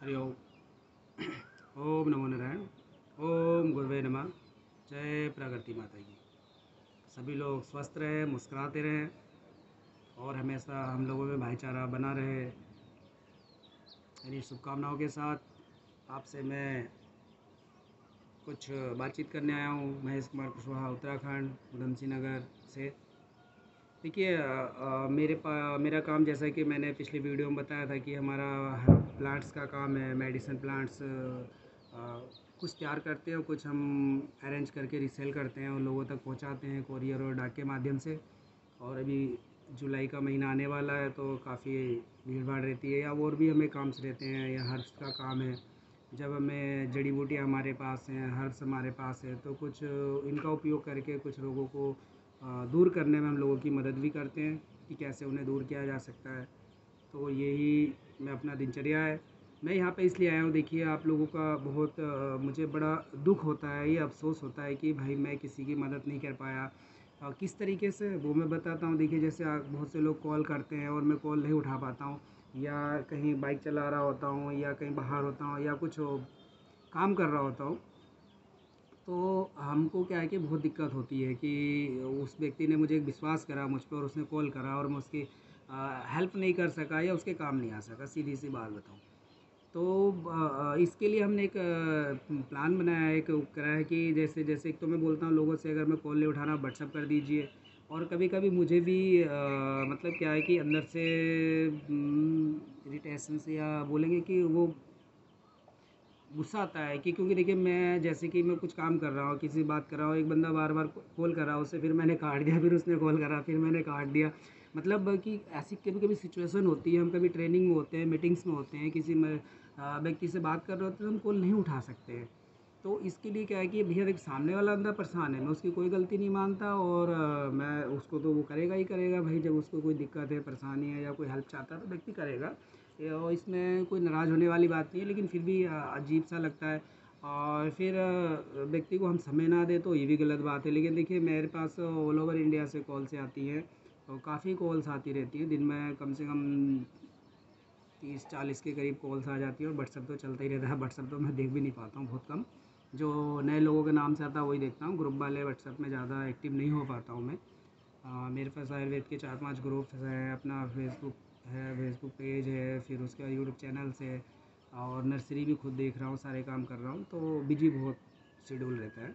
हरि ओम। ओम नमो नारायण। ओम गुरुवे नमः। जय प्रकृति माता की। सभी लोग स्वस्थ रहें, मुस्कुराते रहें और हमेशा हम लोगों में भाईचारा बना रहे। इन्हीं शुभकामनाओं के साथ आपसे मैं कुछ बातचीत करने आया हूँ। महेश कुमार कुशवाहा, उत्तराखंड, उधमसिंह नगर से। देखिए, मेरा काम, जैसा कि मैंने पिछली वीडियो में बताया था कि हमारा प्लांट्स का काम है। मेडिसिन प्लांट्स कुछ तैयार करते हैं, कुछ हम अरेंज करके रीसेल करते हैं और लोगों तक पहुंचाते हैं कोरियर और डाक के माध्यम से। और अभी जुलाई का महीना आने वाला है तो काफ़ी भीड़ भाड़ रहती है, या और भी हमें काम्स रहते हैं, या हर्ब्स का काम है। जब हमें जड़ी बूटियाँ हमारे पास हैं, हर्ब्स हमारे पास है, तो कुछ इनका उपयोग करके कुछ रोगों को दूर करने में हम लोगों की मदद भी करते हैं कि कैसे उन्हें दूर किया जा सकता है। तो यही मैं अपना दिनचर्या है। मैं यहाँ पे इसलिए आया हूँ। देखिए, आप लोगों का बहुत मुझे बड़ा दुख होता है, ये अफ़सोस होता है कि भाई मैं किसी की मदद नहीं कर पाया। किस तरीके से वो मैं बताता हूँ। देखिए, जैसे बहुत से लोग कॉल करते हैं और मैं कॉल नहीं उठा पाता हूँ, या कहीं बाइक चला रहा होता हूँ, या कहीं बाहर होता हूँ, या कुछ काम कर रहा होता हूँ, तो हमको क्या है कि बहुत दिक्कत होती है कि उस व्यक्ति ने मुझे एक विश्वास करा मुझ पर और उसने कॉल करा और मैं उसकी हेल्प नहीं कर सका या उसके काम नहीं आ सका, सीधी सी बात बताऊँ तो। इसके लिए हमने एक प्लान बनाया है, एक करा है कि जैसे जैसे एक तो मैं बोलता हूँ लोगों से, अगर मैं कॉल नहीं उठाना व्हाट्सअप कर दीजिए। और कभी कभी मुझे भी मतलब क्या है कि अंदर से इरिटेशन से, या बोलेंगे कि वो गुस्सा आता है कि, क्योंकि देखिए मैं जैसे कि मैं कुछ काम कर रहा हूँ, किसी से बात कर रहा हूँ, एक बंदा बार बार कॉल कर रहा है, उससे फिर मैंने काट दिया, फिर उसने कॉल करा, फिर मैंने काट दिया। मतलब कि ऐसी कभी कभी सिचुएशन होती है, हम कभी ट्रेनिंग में होते हैं, मीटिंग्स में होते हैं, किसी में व्यक्ति से बात कर रहे होते हैं, तो हम कॉल नहीं उठा सकते हैं। तो इसके लिए क्या है कि भैया देख, सामने वाला बंदा परेशान है, मैं उसकी कोई गलती नहीं मानता, और मैं उसको तो वो करेगा ही करेगा भाई। जब उसको कोई दिक्कत है, परेशानी है, या कोई हेल्प चाहता है तो व्यक्ति करेगा। और इसमें कोई नाराज़ होने वाली बात नहीं है, लेकिन फिर भी अजीब सा लगता है। और फिर व्यक्ति को हम समय ना दें तो ये भी गलत बात है। लेकिन देखिए, मेरे पास ऑल ओवर इंडिया से कॉल से आती हैं, और काफ़ी कॉल्स आती रहती हैं दिन में, कम से कम 30-40 के करीब कॉल्स आ जाती है। और व्हाट्सअप तो चलता ही रहता है। व्हाट्सअप तो मैं देख भी नहीं पाता हूँ, बहुत कम। जो नए लोगों के नाम से आता है वही देखता हूँ, ग्रुप वाले व्हाट्सअप में ज़्यादा एक्टिव नहीं हो पाता हूँ मैं। मेरे पास आयुर्वेद के 4-5 ग्रुप्स हैं, अपना फेसबुक है, फेसबुक पेज है, फिर उसका यूट्यूब चैनल्स है, और नर्सरी भी खुद देख रहा हूँ, सारे काम कर रहा हूँ, तो बिजी बहुत शेड्यूल रहता है।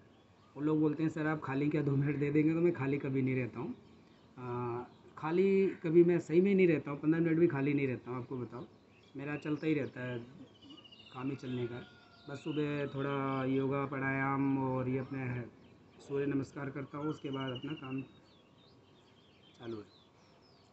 वो लोग बोलते हैं सर आप खाली क्या 2 मिनट दे देंगे, तो मैं खाली कभी नहीं रहता हूँ। खाली कभी मैं सही में नहीं रहता हूँ, 15 मिनट भी खाली नहीं रहता हूँ, आपको बताओ। मेरा चलता ही रहता है, काम ही चलने का। बस सुबह थोड़ा योगा प्राणायाम और ये अपने सूर्य नमस्कार करता हूँ, उसके बाद अपना काम चालू है।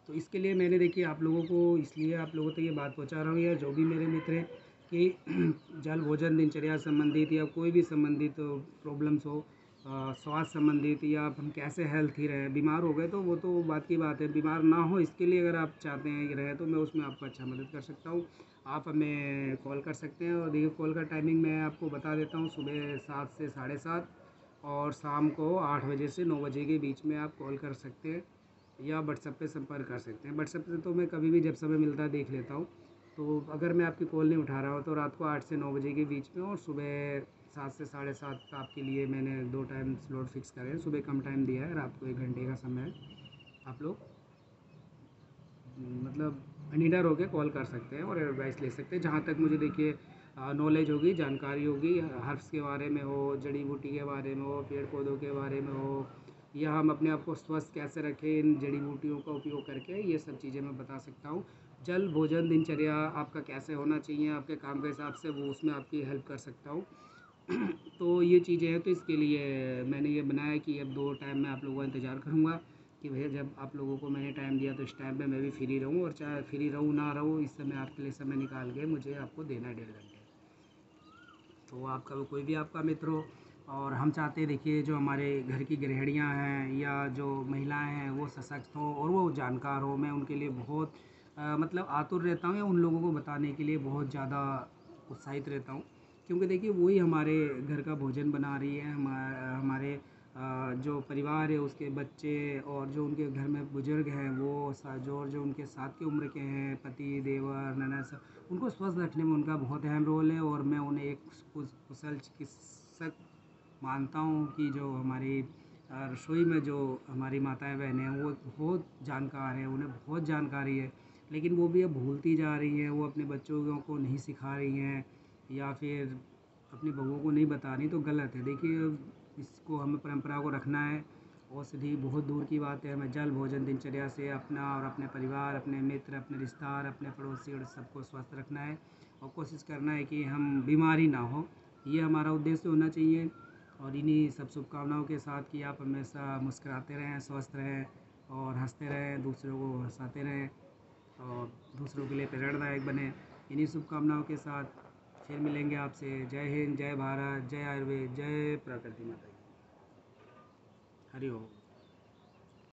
तो इसके लिए मैंने, देखिए आप लोगों को, इसलिए आप लोगों तक ये बात पहुंचा रहा हूँ, या जो भी मेरे मित्र हैं, कि जल भोजन दिनचर्या संबंधित या कोई भी संबंधित प्रॉब्लम्स हो, स्वास्थ्य संबंधित, या हम कैसे हेल्थी रहें। बीमार हो गए तो वो तो बात की बात है, बीमार ना हो इसके लिए अगर आप चाहते हैं कि रहे, तो मैं उसमें आपको अच्छा मदद कर सकता हूँ। आप हमें कॉल कर सकते हैं, और देखिए कॉल का टाइमिंग मैं आपको बता देता हूँ। सुबह 7 से 7:30, और शाम को 8 बजे से 9 बजे के बीच में आप कॉल कर सकते हैं, या व्हाट्सएप पे संपर्क कर सकते हैं। व्हाट्सएप से तो मैं कभी भी जब समय मिलता है देख लेता हूँ। तो अगर मैं आपकी कॉल नहीं उठा रहा हूँ तो रात को 8 से 9 बजे के बीच में, और सुबह 7 से 7:30 आपके लिए मैंने 2 टाइम स्लॉट फिक्स करे हैं। सुबह कम टाइम दिया है, रात को 1 घंटे का समय है। आप लोग मतलब निडर होकर कॉल कर सकते हैं और एडवाइस ले सकते हैं, जहाँ तक मुझे देखिए नॉलेज होगी, जानकारी होगी, हर्ब्स के बारे में हो, जड़ी बूटी के बारे में हो, पेड़ पौधों के बारे में हो, या हम अपने आप को स्वस्थ कैसे रखें इन जड़ी बूटियों का उपयोग करके, ये सब चीज़ें मैं बता सकता हूँ। जल भोजन दिनचर्या आपका कैसे होना चाहिए आपके काम के हिसाब से, वो उसमें आपकी हेल्प कर सकता हूँ। तो ये चीज़ें हैं, तो इसके लिए मैंने ये बनाया कि अब 2 टाइम मैं आप लोगों का इंतज़ार करूँगा कि भैया जब आप लोगों को मैंने टाइम दिया तो इस टाइम पे मैं भी फ्री रहूँ, और चाहे फ्री रहूँ ना रहूँ, इस समय आपके लिए समय निकाल के मुझे आपको देना है 1.5 घंटे। तो आपका वो कोई भी आपका मित्र हो, और हम चाहते हैं देखिए जो हमारे घर की गृहिणियाँ हैं या जो महिलाएं हैं वो सशक्त हो और वो जानकार हो। मैं उनके लिए बहुत मतलब आतुर रहता हूँ, या उन लोगों को बताने के लिए बहुत ज़्यादा उत्साहित रहता हूँ, क्योंकि देखिए वही हमारे घर का भोजन बना रही है, हमारे जो परिवार है उसके बच्चे और जो उनके घर में बुजुर्ग हैं वो जो उनके साथ की उम्र के हैं, पति, देवर, ननद, सब उनको स्वस्थ रखने में उनका बहुत अहम रोल है। और मैं उन्हें एक कुशल चिकित्सक मानता हूँ कि जो हमारी रसोई में जो हमारी माताएं बहनें हैं वो बहुत जानकार हैं, उन्हें बहुत जानकारी है, लेकिन वो भी अब भूलती जा रही हैं। वो अपने बच्चों को नहीं सिखा रही हैं या फिर अपनी बहुओं को नहीं बता रही, तो गलत है। देखिए, इसको हमें परंपरा को रखना है। औषधि बहुत दूर की बात है, हमें जल भोजन दिनचर्या से अपना और अपने परिवार, अपने मित्र, अपने रिश्तेदार, अपने पड़ोसी और सबको स्वस्थ रखना है और कोशिश करना है कि हम बीमारी ना हो, ये हमारा उद्देश्य होना चाहिए। और इन्हीं सब शुभकामनाओं के साथ कि आप हमेशा मुस्कुराते रहें, स्वस्थ रहें और हंसते रहें, दूसरों को हंसाते रहें और दूसरों के लिए प्रेरणादायक बने। इन्हीं शुभकामनाओं के साथ फिर मिलेंगे आपसे। जय हिंद, जय भारत, जय आयुर्वेद, जय प्रकृति माता की। हरि ओम।